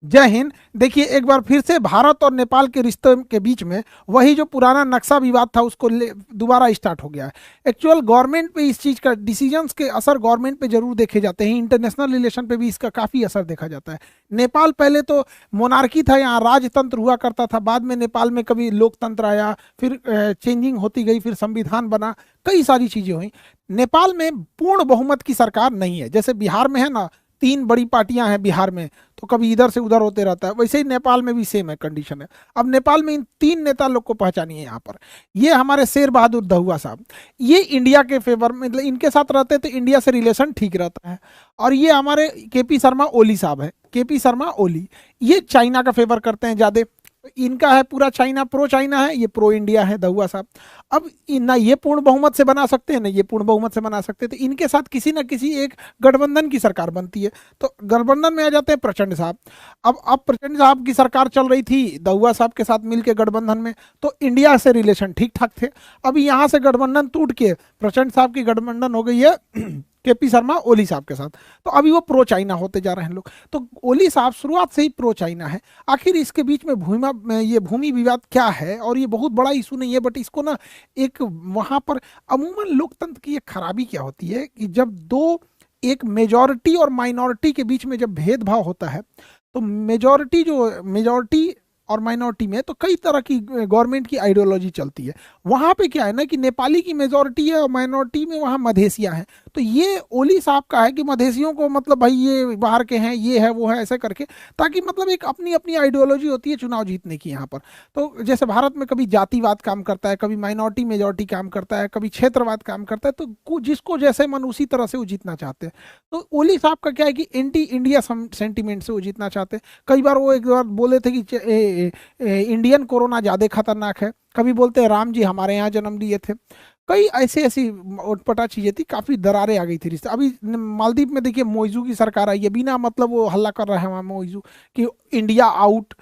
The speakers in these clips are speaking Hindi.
जय हिंद। देखिए, एक बार फिर से भारत और नेपाल के रिश्ते के बीच में वही जो पुराना नक्शा विवाद था उसको दोबारा स्टार्ट हो गया है। एक्चुअल गवर्नमेंट पे इस चीज़ का डिसीजंस के असर गवर्नमेंट पे जरूर देखे जाते हैं, इंटरनेशनल रिलेशन पे भी इसका काफ़ी असर देखा जाता है। नेपाल पहले तो मोनार्की था, यहाँ राजतंत्र हुआ करता था, बाद में नेपाल में कभी लोकतंत्र आया, फिर चेंजिंग होती गई, फिर संविधान बना, कई सारी चीज़ें हुई। नेपाल में पूर्ण बहुमत की सरकार नहीं है, जैसे बिहार में है ना, तीन बड़ी पार्टियां हैं बिहार में, तो कभी इधर से उधर होते रहता है, वैसे ही नेपाल में भी सेम है कंडीशन है। अब नेपाल में इन तीन नेता लोग को पहचानिए यहाँ पर। ये हमारे शेर बहादुर दहुआ साहब, ये इंडिया के फेवर में, मतलब इनके साथ रहते तो इंडिया से रिलेशन ठीक रहता है। और ये हमारे केपी शर्मा ओली साहब है, केपी शर्मा ओली, ये चाइना का फेवर करते हैं ज़्यादा। इनका है पूरा चाइना, प्रो चाइना है, ये प्रो इंडिया है दहुआ साहब। अब ना ये पूर्ण बहुमत से बना सकते हैं ना ये पूर्ण बहुमत से बना सकते हैं, तो इनके साथ किसी ना किसी एक गठबंधन की सरकार बनती है। तो गठबंधन में आ जाते हैं प्रचंड साहब। अब प्रचंड साहब की सरकार चल रही थी दहुआ साहब के साथ मिलकर गठबंधन में, तो इंडिया से रिलेशन ठीक ठाक थे। अभी यहाँ से गठबंधन टूट के प्रचंड साहब की गठबंधन हो गई है केपी शर्मा ओली साहब के साथ, तो अभी वो प्रो चाइना होते जा रहे हैं लोग। तो ओली साहब शुरुआत से ही प्रो चाइना है। आखिर इसके बीच में ये भूमि विवाद क्या है, और ये बहुत बड़ा इशू नहीं है, बट इसको ना एक वहाँ पर अमूमन लोकतंत्र की एक खराबी क्या होती है कि जब दो, एक मेजॉरिटी और माइनॉरिटी के बीच में जब भेदभाव होता है, तो मेजॉरिटी और माइनॉरिटी में तो कई तरह की गवर्नमेंट की आइडियोलॉजी चलती है। वहाँ पे क्या है ना कि नेपाली की मेजॉरिटी है और माइनॉरिटी में वहाँ मधेसियाँ हैं। तो ये ओली साहब का है कि मधेसियों को मतलब भाई ये बाहर के हैं, ये है वो है, ऐसे करके, ताकि मतलब एक अपनी अपनी आइडियोलॉजी होती है चुनाव जीतने की यहाँ पर। तो जैसे भारत में कभी जातिवाद काम करता है, कभी माइनॉरिटी मेजॉरिटी काम करता है, कभी क्षेत्रवाद काम करता है, तो जिसको जैसे मन उसी तरह से वो जीतना चाहते हैं। तो ओली साहब का क्या है कि एंटी इंडिया सेंटिमेंट से वो जीतना चाहते हैं। कई बार वो एक बार बोले थे कि इंडियन कोरोना ज़्यादा खतरनाक है, कभी बोलते हैं राम जी हमारे यहाँ जन्म लिए थे, कई ऐसी ऐसी उटपटा चीज़ें थी, काफ़ी दरारें आ गई थी रिश्ते। अभी मालदीव में देखिए मोइजू की सरकार आई है, बिना मतलब वो हल्ला कर रहा है वहाँ मोइजू कि इंडिया आउट।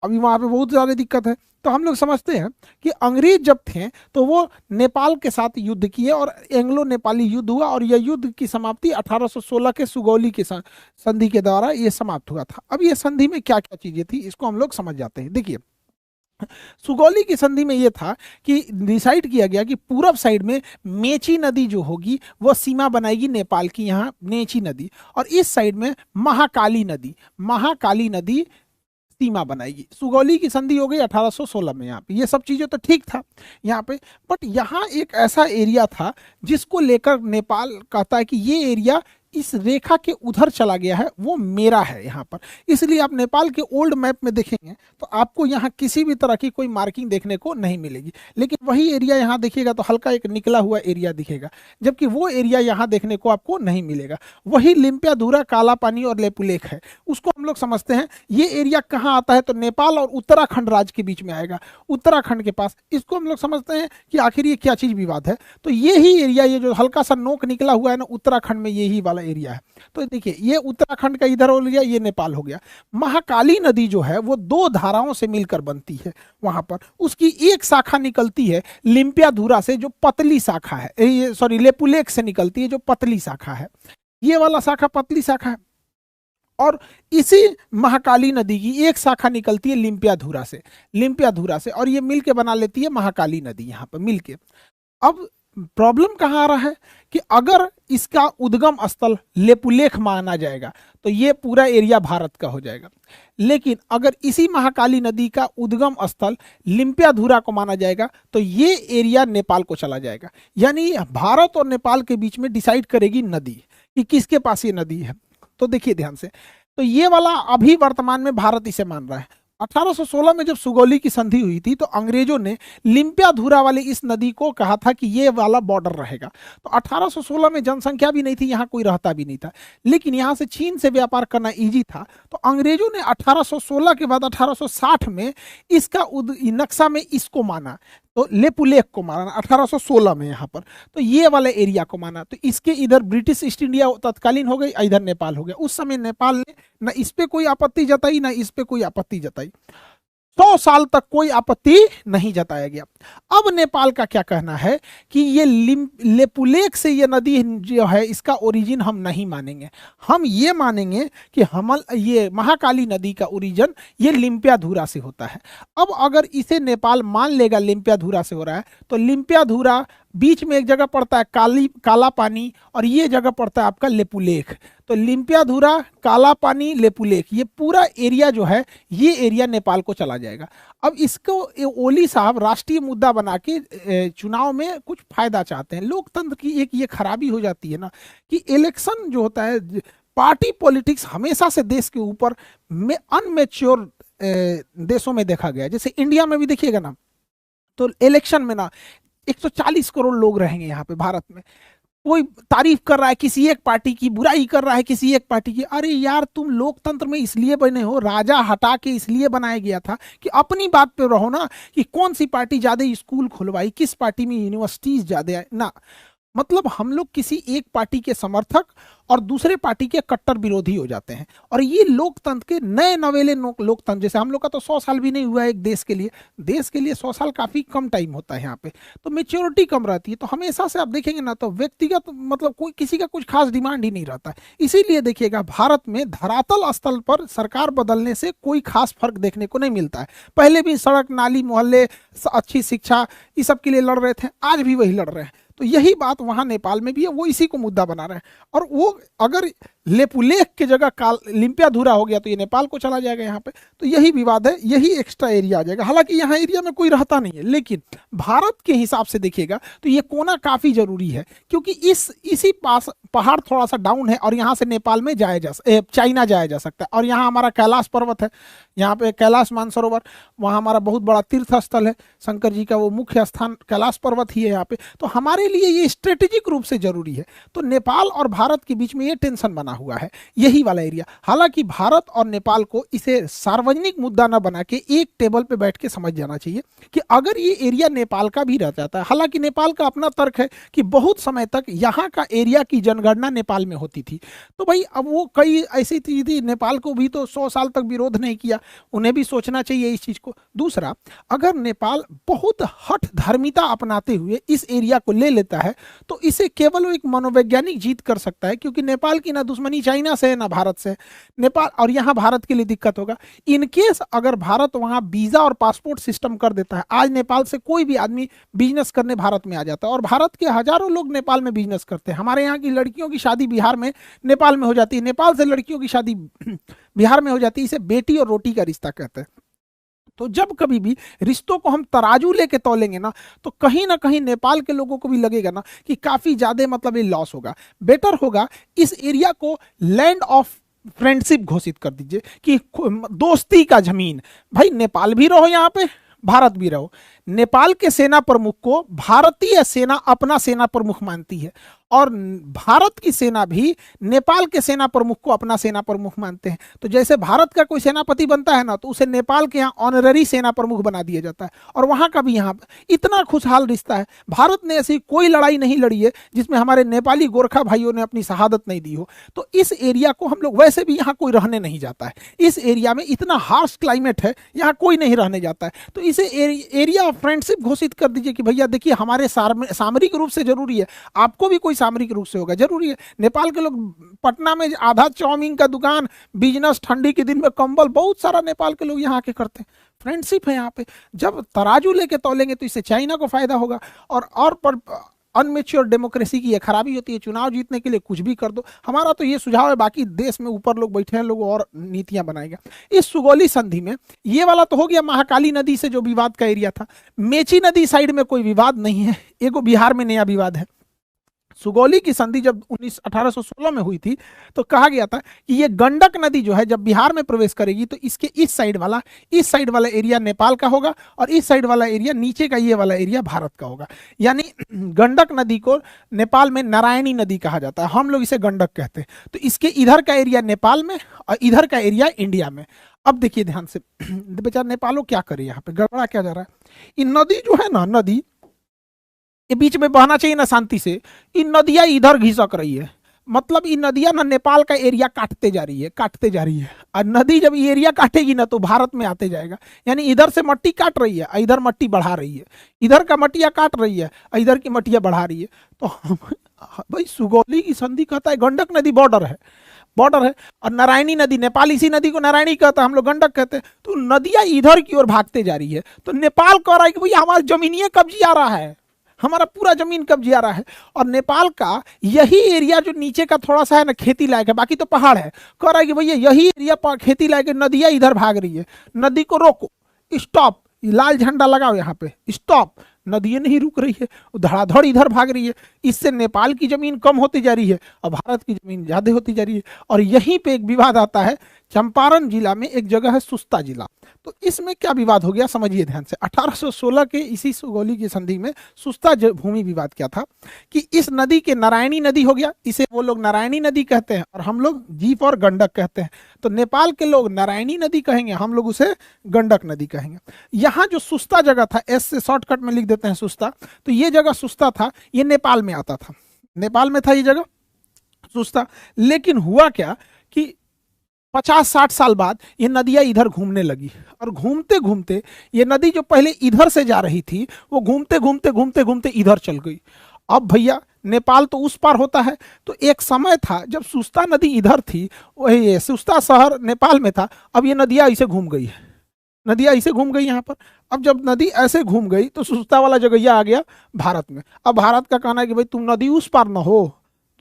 अभी वहाँ पे बहुत ज़्यादा दिक्कत है। तो हम लोग समझते हैं कि अंग्रेज जब थे तो वो नेपाल के साथ युद्ध किए और एंग्लो नेपाली युद्ध हुआ, और यह युद्ध की समाप्ति 1816 के सुगौली के संधि के द्वारा ये समाप्त हुआ था। अब ये संधि में क्या क्या चीज़ें थी इसको हम लोग समझ जाते हैं। देखिए, सुगौली की संधि में यह था कि डिसाइड किया गया कि पूरब साइड में मेची नदी जो होगी वो सीमा बनाएगी नेपाल की, यहाँ मेची नदी, और इस साइड में महाकाली नदी सीमा बनाएगी। सुगौली की संधि हो गई 1816 में। यहाँ पे ये सब चीज़ें तो ठीक था यहाँ पे, बट यहाँ एक ऐसा एरिया था जिसको लेकर नेपाल कहता है कि ये एरिया इस रेखा के उधर चला गया है, वो मेरा है यहाँ पर। इसलिए आप नेपाल के ओल्ड मैप में देखेंगे तो आपको यहाँ किसी भी तरह की कोई मार्किंग देखने को नहीं मिलेगी, लेकिन वही एरिया यहाँ देखिएगा तो हल्का एक निकला हुआ एरिया दिखेगा, जबकि वो एरिया यहाँ देखने को आपको नहीं मिलेगा। वही लिम्पियाधुरा, काला पानी और लेपुलेख है, उसको हम लोग समझते हैं। ये एरिया कहाँ आता है तो नेपाल और उत्तराखंड राज्य के बीच में आएगा, उत्तराखंड के पास। इसको हम लोग समझते हैं कि आखिर ये क्या चीज़ विवाद है। तो ये ही एरिया, ये जो हल्का सा नोक निकला हुआ है ना, उत्तराखंड में यही वाला एरिया है। तो देखिए, ये उत्तराखंड का इधर हो गया, ये नेपाल हो गया। महाकाली नदी जो है वो दो धाराओं से मिलकर बनती है वहां पर। उसकी एक शाखा निकलती है लिम्पियाधुरा से, जो पतली शाखा है, ये सॉरी लेपुलेख से निकलती है जो पतली शाखा है, ये वाला शाखा पतली शाखा है। और इसी महाकाली नदी की एक शाखा निकलती है लिम्पियाधुरा से, और ये मिलके बना लेती है महाकाली नदी यहाँ पर मिलके। अब प्रॉब्लम कहाँ आ रहा है कि अगर इसका उद्गम स्थल लेपुलेख माना जाएगा तो ये पूरा एरिया भारत का हो जाएगा, लेकिन अगर इसी महाकाली नदी का उद्गम स्थल लिम्पियाधुरा को माना जाएगा तो ये एरिया नेपाल को चला जाएगा। यानी भारत और नेपाल के बीच में डिसाइड करेगी नदी कि किसके पास ये नदी है। तो देखिए ध्यान से, तो ये वाला अभी वर्तमान में भारत इसे मान रहा है। 1816 में जब सुगौली की संधि हुई थी तो अंग्रेजों ने लिम्पियाधुरा वाली इस नदी को कहा था कि ये वाला बॉर्डर रहेगा। तो 1816 में जनसंख्या भी नहीं थी, यहाँ कोई रहता भी नहीं था, लेकिन यहाँ से चीन से व्यापार करना इजी था। तो अंग्रेजों ने 1816 के बाद 1860 में इसका नक्शा में इसको माना, तो लेपुलेख को माना 1816 में यहाँ पर। तो ये वाले एरिया को माना, तो इसके इधर ब्रिटिश ईस्ट इंडिया तत्कालीन हो गई, इधर नेपाल हो गया। उस समय नेपाल ने न इस पे कोई आपत्ति जताई, ना इस पे कोई आपत्ति जताई। 100 साल तक कोई आपत्ति नहीं जताया गया। अब नेपाल का क्या कहना है कि ये लेपुलेख से ये नदी जो है इसका ओरिजिन हम नहीं मानेंगे, हम ये मानेंगे कि हम ये महाकाली नदी का ओरिजिन ये लिम्पियाधुरा से होता है। अब अगर इसे नेपाल मान लेगा लिम्पियाधुरा से हो रहा है, तो लिम्पियाधुरा बीच में एक जगह पड़ता है काला पानी और ये जगह पड़ता है आपका लेपुलेख। तो लिम्पियाधुरा, काला पानी, लेपुलेख, ये पूरा एरिया जो है ये एरिया नेपाल को चला जाएगा। अब इसको ओली साहब राष्ट्रीय मुद्दा बना के चुनाव में कुछ फायदा चाहते हैं। लोकतंत्र की एक ये खराबी हो जाती है ना कि इलेक्शन जो होता है, पार्टी पॉलिटिक्स हमेशा से देश के ऊपर में अनमेच्योर देशों में देखा गया। जैसे इंडिया में भी देखिएगा ना, तो इलेक्शन में ना 140 करोड़ लोग रहेंगे यहाँ पे भारत में, कोई तारीफ कर रहा है किसी एक पार्टी की, बुराई कर रहा है किसी एक पार्टी की। अरे यार, तुम लोकतंत्र में इसलिए बने हो, राजा हटा के इसलिए बनाया गया था कि अपनी बात पे रहो ना, कि कौन सी पार्टी ज्यादा स्कूल खुलवाई, किस पार्टी में यूनिवर्सिटीज ज्यादा ना। मतलब हम लोग किसी एक पार्टी के समर्थक और दूसरे पार्टी के कट्टर विरोधी हो जाते हैं। और ये लोकतंत्र के नए नवेले लोकतंत्र, जैसे हम लोग का तो 100 साल भी नहीं हुआ है एक देश के लिए 100 साल काफी कम टाइम होता है यहाँ पे, तो मेच्योरिटी कम रहती है। तो हमेशा से आप देखेंगे ना, तो व्यक्तिगत मतलब कोई किसी का कुछ खास डिमांड ही नहीं रहता है। इसीलिए देखिएगा भारत में धरातल स्थल पर सरकार बदलने से कोई खास फर्क देखने को नहीं मिलता है। पहले भी सड़क, नाली, मोहल्ले, अच्छी शिक्षा, इस सब के लिए लड़ रहे थे, आज भी वही लड़ रहे हैं। तो यही बात वहां नेपाल में भी है, वो इसी को मुद्दा बना रहे हैं। और वो अगर लेपुलेख की जगह लिम्पियाधुरा हो गया तो ये नेपाल को चला जाएगा यहाँ पे। तो यही विवाद है, यही एक्स्ट्रा एरिया आ जाएगा। हालांकि यहाँ एरिया में कोई रहता नहीं है, लेकिन भारत के हिसाब से देखिएगा तो ये कोना काफी जरूरी है, क्योंकि इसी पास पहाड़ थोड़ा सा डाउन है और यहाँ से नेपाल में चाइना जाया जा सकता है। और यहाँ हमारा कैलाश पर्वत है, यहाँ पे कैलाश मानसरोवर, वहाँ हमारा बहुत बड़ा तीर्थ स्थल है, शंकर जी का वो मुख्य स्थान कैलाश पर्वत ही है यहाँ पे। तो हमारे लिए ये स्ट्रेटेजिक रूप से जरूरी है। तो नेपाल और भारत के बीच में ये टेंशन बना हुआ है, यही वाला एरिया। हालांकि भारत और नेपाल को इसे सार्वजनिक मुद्दा न बना के एक टेबल पे बैठ के समझ जाना चाहिए कि अगर ये एरिया नेपाल का भी रह जाता है, हालांकि नेपाल का अपना तर्क है कि बहुत समय तक यहाँ का एरिया की जनगणना नेपाल में होती थी। तो भाई अब वो कई ऐसी चीज थी, नेपाल को भी तो 100 साल तक विरोध नहीं किया, उन्हें भी सोचना चाहिए इस चीज को। दूसरा, अगर नेपाल बहुत हठ धर्मिता अपनाते हुए इस एरिया को ले लेता है तो इसे केवल एक मनोवैज्ञानिक जीत कर सकता है, क्योंकि नेपाल की ना दुश्मनी चाइना से है ना भारत से। नेपाल और यहाँ भारत के लिए दिक्कत होगा इनकेस अगर भारत वहाँ वीजा और पासपोर्ट सिस्टम कर देता है। आज नेपाल से कोई भी आदमी बिजनेस करने भारत में आ जाता है और भारत के हजारों लोग नेपाल में बिजनेस करते हैं। हमारे यहाँ की लड़कियों की शादी बिहार में नेपाल में हो जाती है, नेपाल से लड़कियों की शादी बिहार में हो जाती है। इसे बेटी और रोटी का रिश्ता कहते हैं। तो जब कभी भी रिश्तों को हम तराजू लेके तौलेंगे ना, तो कहीं ना कहीं नेपाल के लोगों को भी लगेगा ना कि काफी ज्यादा मतलब ये लॉस होगा। बेटर होगा इस एरिया को लैंड ऑफ फ्रेंडशिप घोषित कर दीजिए कि दोस्ती का जमीन। भाई नेपाल भी रहो यहाँ पे, भारत भी रहो। नेपाल के सेना प्रमुख को भारतीय सेना अपना सेना प्रमुख मानती है और भारत की सेना भी नेपाल के सेना प्रमुख को अपना सेना प्रमुख मानते हैं। तो जैसे भारत का कोई सेनापति बनता है ना, तो उसे नेपाल के यहाँ ऑनररी सेना प्रमुख बना दिया जाता है। और वहाँ का भी यहाँ इतना खुशहाल रिश्ता है। भारत ने ऐसी कोई लड़ाई नहीं लड़ी है जिसमें हमारे नेपाली गोरखा भाइयों ने अपनी शहादत नहीं दी हो। तो इस एरिया को हम लोग, वैसे भी यहाँ कोई रहने नहीं जाता है, इस एरिया में इतना हार्श क्लाइमेट है, यहाँ कोई नहीं रहने जाता है। तो इसे एरिया ऑफ फ्रेंडशिप घोषित कर दीजिए कि भैया देखिए हमारे सामरिक रूप से जरूरी है, आपको भी कोई सामरिक रूप से होगा जरूरी है। नेपाल के लोग पटना में आधा चाउमीन का दुकान, बिजनेस, ठंडी के दिन में कंबल, बहुत सारा नेपाल के लोग यहाँ आके करते हैं। फ्रेंडशिप है यहाँ पे। जब तराजू लेके तौलेंगे तो इससे चाइना को फायदा होगा। और पर अनमेच्योर डेमोक्रेसी की ये खराबी होती है, चुनाव जीतने के लिए कुछ भी कर दो। हमारा तो ये सुझाव है, बाकी देश में ऊपर लोग बैठे हैं, लोग और नीतियां बनाएंगे। इस सुगौली संधि में ये वाला तो हो गया महाकाली नदी से जो विवाद का एरिया था। मेची नदी साइड में कोई विवाद नहीं है, एगो बिहार में नया विवाद है। सुगौली की संधि जब 1816 में हुई थी तो कहा गया था कि ये गंडक नदी जो है जब बिहार में प्रवेश करेगी तो इसके इस साइड वाला एरिया नेपाल का होगा और इस साइड वाला एरिया, नीचे का ये वाला एरिया भारत का होगा। यानी गंडक नदी को नेपाल में नारायणी नदी कहा जाता है, हम लोग इसे गंडक कहते हैं। तो इसके इधर का एरिया नेपाल में और इधर का एरिया इंडिया में। अब देखिए ध्यान से, बेचारा नेपालो क्या करे, यहाँ पे गड़बड़ा क्या जा रहा है। ये नदी जो है ना, नदी ये बीच में बहना चाहिए ना शांति से, इन नदियां इधर घिसक रही है। मतलब ये नदियां ना नेपाल का एरिया काटते जा रही है, काटते जा रही है। और नदी जब ये एरिया काटेगी ना तो भारत में आते जाएगा। यानी इधर से मट्टी काट रही है, इधर मट्टी बढ़ा रही है, इधर का मट्टिया काट रही है, इधर की मट्टिया बढ़ा रही है। तो भाई सुगौली की संधि कहता है, गंडक नदी बॉर्डर है, बॉर्डर है। और नारायणी नदी, नेपाल इसी नदी को नारायणी कहता है, हम लोग गंडक कहते हैं। तो नदियां इधर की ओर भागते जा रही है। तो नेपाल कह रहा है कि भैया हमारा जमीनिए कब्जे आ रहा है, हमारा पूरा जमीन कब्जे आ रहा है। और नेपाल का यही एरिया जो नीचे का थोड़ा सा है ना खेती लायक है, बाकी तो पहाड़ है, कह रहा है कि भैया यही एरिया खेती लायक है, नदियां इधर भाग रही है, नदी को रोको, स्टॉप, लाल झंडा लगाओ यहाँ पे, स्टॉप। नदियां नहीं रुक रही है, धड़ाधड़ इधर भाग रही है। इससे नेपाल की जमीन कम होती जा रही है और भारत की जमीन ज्यादा होती जा रही है। और यहीं पे एक विवाद आता है, चंपारण जिला में एक जगह है सुस्ता जिला। तो इसमें क्या विवाद हो गया समझिए ध्यान से। 1816 के इसी सुगौली की संधि में सुस्ता भूमि विवाद क्या था कि इस नदी के नारायणी नदी हो गया, इसे वो लोग नारायणी नदी कहते हैं और हम लोग जीप और गंडक कहते हैं। तो नेपाल के लोग नारायणी नदी कहेंगे, हम लोग उसे गंडक नदी कहेंगे। यहाँ जो सुस्ता जगह था, एस से शॉर्टकट में लिख देते हैं सुस्ता, तो ये जगह सुस्ता था, ये नेपाल में आता था, नेपाल में था ये जगह सुस्ता। लेकिन हुआ क्या कि 50-60 साल बाद ये नदियां इधर घूमने लगी और घूमते घूमते ये नदी जो पहले इधर से जा रही थी वो घूमते घूमते घूमते घूमते इधर चल गई। अब भैया नेपाल तो उस पार होता है, तो एक समय था जब सुस्ता नदी इधर थी, वही सुस्ता शहर नेपाल में था। अब ये नदियां ऐसे घूम गई है, नदियां ऐसे घूम गई यहाँ पर। अब जब नदी ऐसे घूम गई तो सुस्ता वाला जगह आ गया भारत में। अब भारत का कहना है कि भाई तुम नदी उस पार ना हो,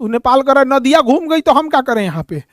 तू नेपाल कर रहा, नदियां घूम गई तो हम क्या करें यहाँ पे।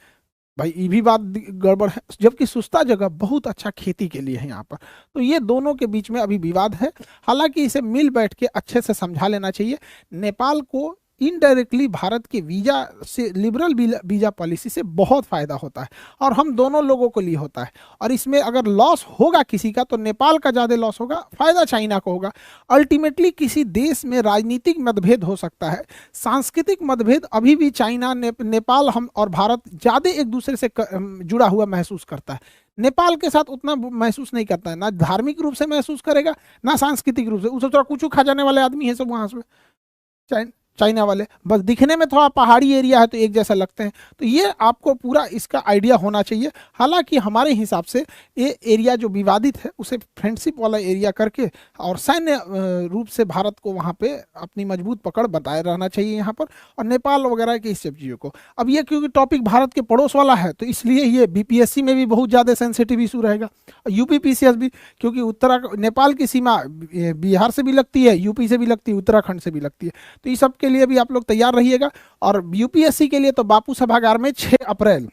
भाई ये भी बात गड़बड़ है, जबकि सुस्ता जगह बहुत अच्छा खेती के लिए है यहाँ पर। तो ये दोनों के बीच में अभी विवाद है। हालांकि इसे मिल बैठ के अच्छे से समझा लेना चाहिए। नेपाल को इनडायरेक्टली भारत के वीजा से, लिबरल वीजा पॉलिसी से बहुत फायदा होता है और हम दोनों लोगों को लिए होता है। और इसमें अगर लॉस होगा किसी का तो नेपाल का ज़्यादा लॉस होगा, फायदा चाइना को होगा। अल्टीमेटली किसी देश में राजनीतिक मतभेद हो सकता है, सांस्कृतिक मतभेद अभी भी चाइना नेपाल हम और भारत ज़्यादा एक दूसरे से जुड़ा हुआ महसूस करता है। नेपाल के साथ उतना महसूस नहीं करता है, ना धार्मिक रूप से महसूस करेगा ना सांस्कृतिक रूप से। उसे थोड़ा कुछ खा जाने वाले आदमी है सब वहाँ से, चाइना वाले, बस दिखने में थोड़ा पहाड़ी एरिया है तो एक जैसा लगते हैं। तो ये आपको पूरा इसका आइडिया होना चाहिए। हालांकि हमारे हिसाब से ये एरिया जो विवादित है उसे फ्रेंडशिप वाला एरिया करके और सैन्य रूप से भारत को वहाँ पे अपनी मजबूत पकड़ बताए रहना चाहिए यहाँ पर, और नेपाल वगैरह की इस सब चीज़ों को। अब ये क्योंकि टॉपिक भारत के पड़ोस वाला है तो इसलिए ये बीपीएससी में भी बहुत ज़्यादा सेंसिटिव इशू रहेगा, यूपीपीसीएस भी, क्योंकि नेपाल की सीमा बिहार से भी लगती है, यूपी से भी लगती है, उत्तराखंड से भी लगती है। तो इस सब के लिए भी आप लोग तैयार रहिएगा। और यूपीएससी के लिए तो बापू सभागार में 6 अप्रैल,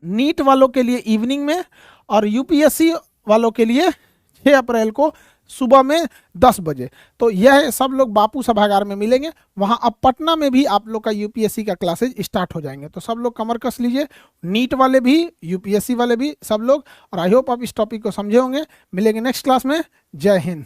नीट वालों के लिए इवनिंग में और यूपीएससी वालों के लिए 6 अप्रैल को सुबह में 10 बजे। तो यह सब लोग बापू सभागार में मिलेंगे। वहां अब पटना में भी आप लोग का यूपीएससी का क्लासेज स्टार्ट हो जाएंगे। तो सब लोग कमर कस लीजिए, नीट वाले भी, यूपीएससी वाले भी, सब लोग। और आई होप आप इस टॉपिक को समझे होंगे। मिलेंगे नेक्स्ट क्लास में। जय हिंद।